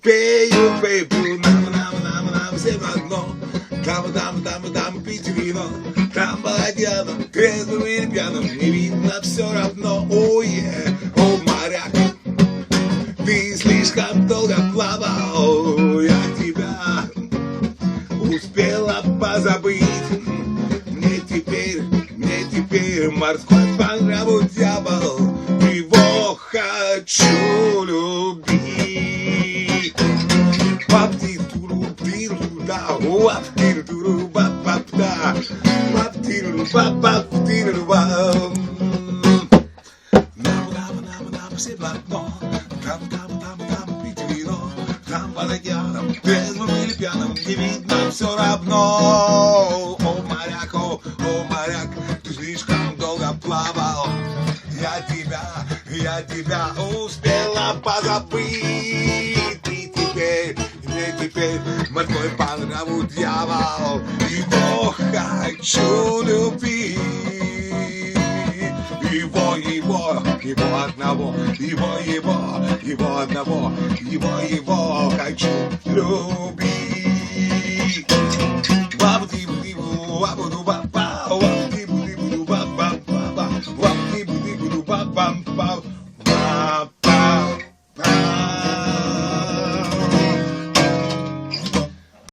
пею, все в одно. Там пить вино, там баладьяно, трезвым или пьяным, не видно все равно. Ое, о, моряк, ты слишком долго плавал, я тебя успела позабыть. Мне теперь морской по нраву дьявол, его хочу любить. Все в одно. Там пить вино, там балагьяном, трезвым или пьяным, не видно все равно. О, моряк, ты слишком долго плавал, я тебя успела позабыть. Мне теперь морской по нраву дьявол, его хочу любить. Его хочу любить. Бабу-дибу-дибу, бабу-дуба.